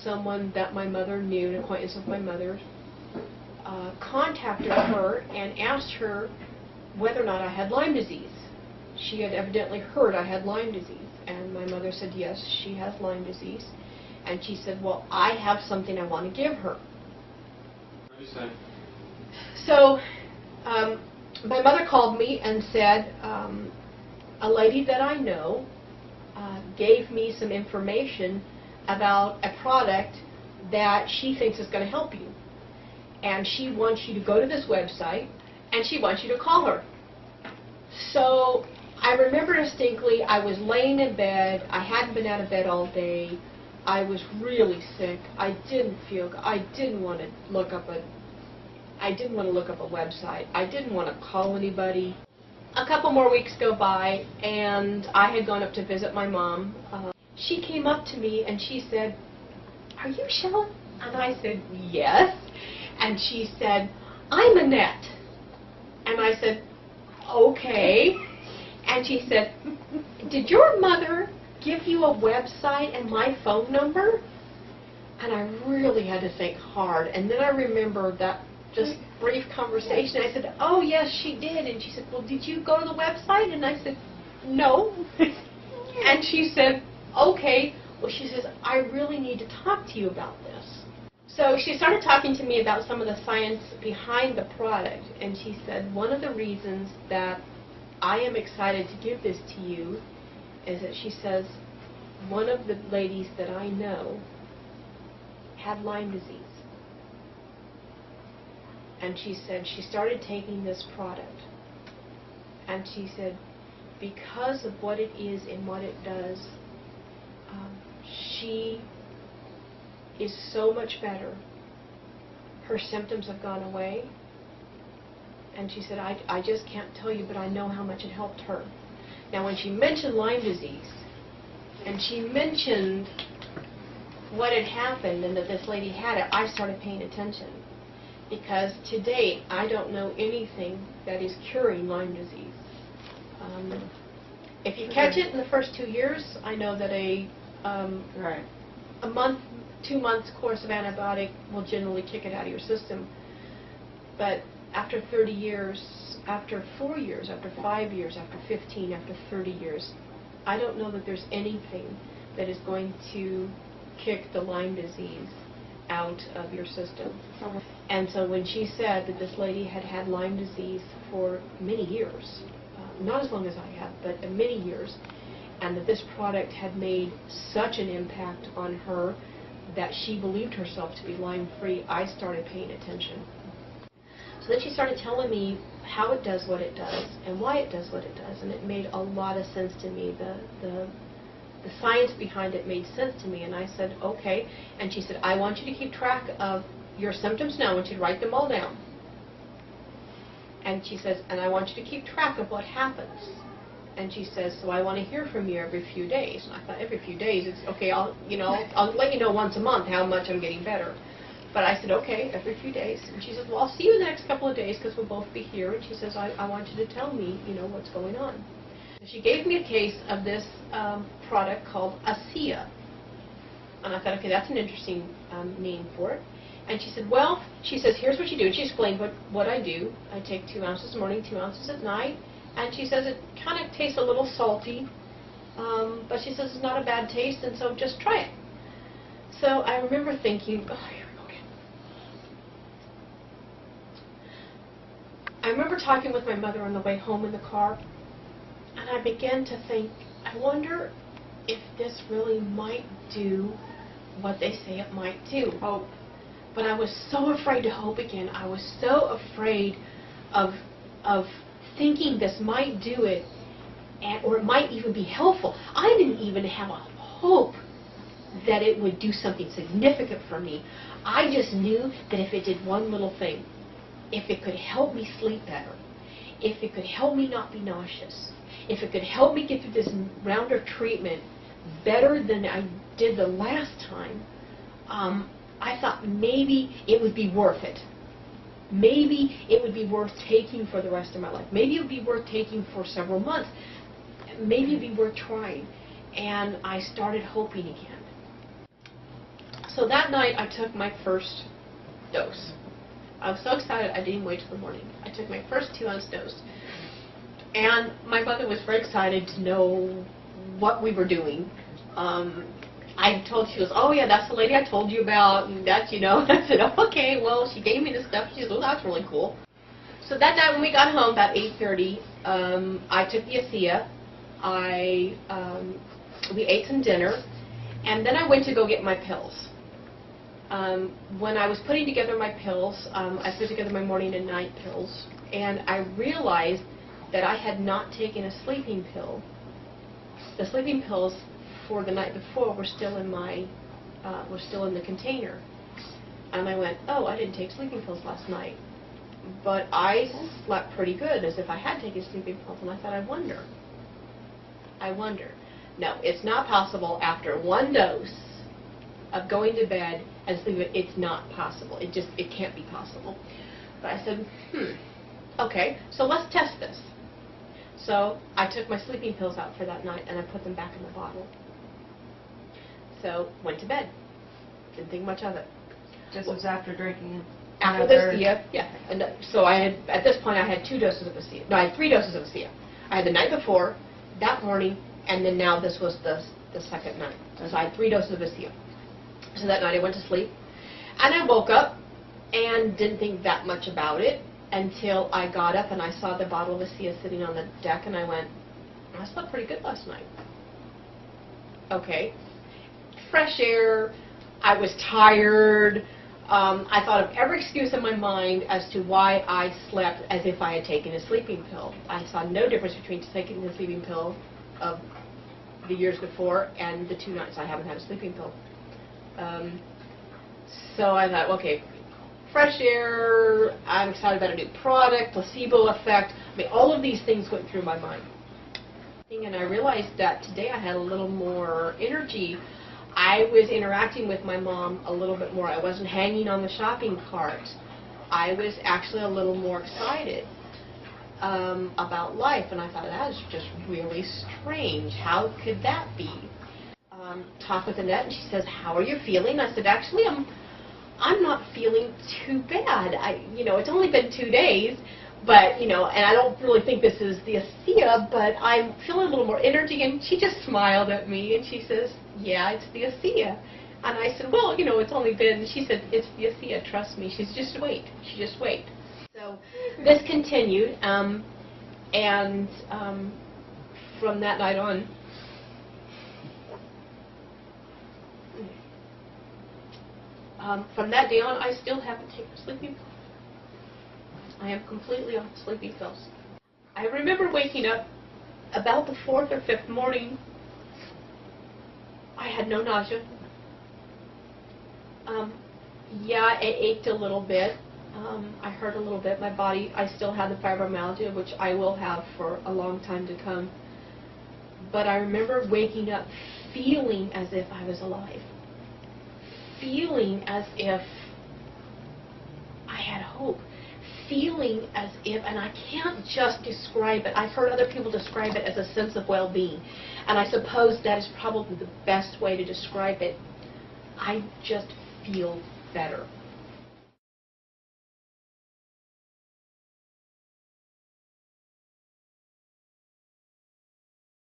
someone that my mother knew, an acquaintance of my mother's, contacted her and asked her whether or not I had Lyme disease. She had evidently heard I had Lyme disease, and my mother said, yes, she has Lyme disease. And she said, well, I have something I want to give her. What did you say? So my mother called me and said, a lady that I know gave me some information about a product that she thinks is going to help you. And she wants you to go to this website, and she wants you to call her. So I remember distinctly, I was laying in bed. I hadn't been out of bed all day. I was really sick. I didn't feel good. I didn't want to look up a website. I didn't want to call anybody. A couple more weeks go by, and I had gone up to visit my mom. She came up to me and she said, "Are you Chelle?" And I said, "Yes." And she said, "I'm Annette." And I said, "Okay." And she said, "Did your mother give you a website and my phone number?" And I really had to think hard. And then I remembered that just brief conversation. I said, "Oh, yes, she did." And she said, "Well, did you go to the website?" And I said, "No." And she said, "Okay." Well, she says, "I really need to talk to you about this." So she started talking to me about some of the science behind the product. And she said, one of the reasons that I am excited to give this to you is that she says, one of the ladies that I know had Lyme disease. And she said she started taking this product. And she said, because of what it is and what it does, she is so much better. Her symptoms have gone away. And she said, I just can't tell you, but I know how much it helped her. Now, when she mentioned Lyme disease, and she mentioned what had happened and that this lady had it, I started paying attention. Because to date, I don't know anything that is curing Lyme disease. If you catch it in the first 2 years, I know that a month, 2 months course of antibiotic will generally kick it out of your system. But after 30 years, after 4 years, after 5 years, after 15, after 30 years, I don't know that there's anything that is going to kick the Lyme disease out of your system. And so when she said that this lady had had Lyme disease for many years, not as long as I have, but many years, and that this product had made such an impact on her that she believed herself to be Lyme-free, I started paying attention. So then she started telling me how it does what it does and why it does what it does, and it made a lot of sense to me. The science behind it made sense to me, and I said, okay. And she said, I want you to keep track of your symptoms now. I want you to write them all down. And she says, and I want you to keep track of what happens. And she says, so I want to hear from you every few days. And I thought, every few days, it's okay. I'll let you know once a month how much I'm getting better. But I said, okay, every few days. And she says, well, I'll see you in the next couple of days because we'll both be here. And she says, I want you to tell me, what's going on. She gave me a case of this product called ASEA. And I thought, okay, that's an interesting name for it. And she said, well, she says, here's what you do. And she explained what I do. I take 2 ounces in the morning, 2 ounces at night. And she says it kind of tastes a little salty. But she says it's not a bad taste, and so just try it. So I remember thinking, oh, here we go again. I remember talking with my mother on the way home in the car. And I began to think, I wonder if this really might do what they say it might do. Hope. But I was so afraid to hope again. I was so afraid of thinking this might do it, or it might even be helpful. I didn't even have a hope that it would do something significant for me. I just knew that if it did one little thing, if it could help me sleep better, if it could help me not be nauseous, if it could help me get through this round of treatment better than I did the last time, I thought maybe it would be worth it. Maybe it would be worth taking for the rest of my life. Maybe it would be worth taking for several months. Maybe it would be worth trying. And I started hoping again. So that night I took my first dose. I was so excited I didn't wait till the morning. I took my first 2-ounce dose. And my mother was very excited to know what we were doing. I told, she goes, oh yeah, that's the lady I told you about, and that's, you know. I said, oh, okay, well, she gave me this stuff. She said, oh, that's really cool. So that night when we got home, about 8:30, I took the ASEA. We ate some dinner, and then I went to go get my pills. When I was putting together my pills, I put together my morning and night pills, and I realized that I had not taken a sleeping pill. The sleeping pills for the night before were still in the container. And I went, oh, I didn't take sleeping pills last night. But I slept pretty good, as if I had taken sleeping pills, and I thought, I wonder. No, it's not possible after one dose of going to bed and sleeping. It's not possible. It can't be possible. But I said, okay, so let's test this. So I took my sleeping pills out for that night, and I put them back in the bottle. So went to bed. Didn't think much of it. This was after drinking. After this, yeah. And so I had, at this point, I had 2 doses of ASEA. No, I had 3 doses of ASEA. I had the night before, that morning, and then now this was the second night. So I had 3 doses of ASEA. So that night I went to sleep, and I woke up and didn't think that much about it until I got up and I saw the bottle of ASEA sitting on the deck, and I went, I slept pretty good last night. Okay. Fresh air. I was tired. I thought of every excuse in my mind as to why I slept as if I had taken a sleeping pill. I saw no difference between taking the sleeping pill of the years before and the 2 nights I haven't had a sleeping pill. So I thought, okay, fresh air, I'm excited about a new product, placebo effect. I mean, all of these things went through my mind. And I realized that today I had a little more energy. I was interacting with my mom a little bit more. I wasn't hanging on the shopping cart. I was actually a little more excited about life, and I thought, that is just really strange. How could that be? Talked with Annette, and she says, how are you feeling? I said, actually, I'm not feeling too bad. It's only been 2 days, but, and I don't really think this is the ASEA, but I'm feeling a little more energy. And she just smiled at me, and she says, yeah, it's the ASEA. And I said, well, it's only been, she said, it's the ASEA, trust me. She's just wait. So this continued, and from that night on, from that day on, I still haven't taken sleeping pills. I am completely off sleeping pills. I remember waking up about the 4th or 5th morning. I had no nausea. Yeah, it ached a little bit. I hurt a little bit. My body, I still had the fibromyalgia, which I will have for a long time to come. But I remember waking up feeling as if I was alive. Feeling as if I had hope. Feeling as if, and I can't just describe it, I've heard other people describe it as a sense of well-being, and I suppose that is probably the best way to describe it. I just feel better.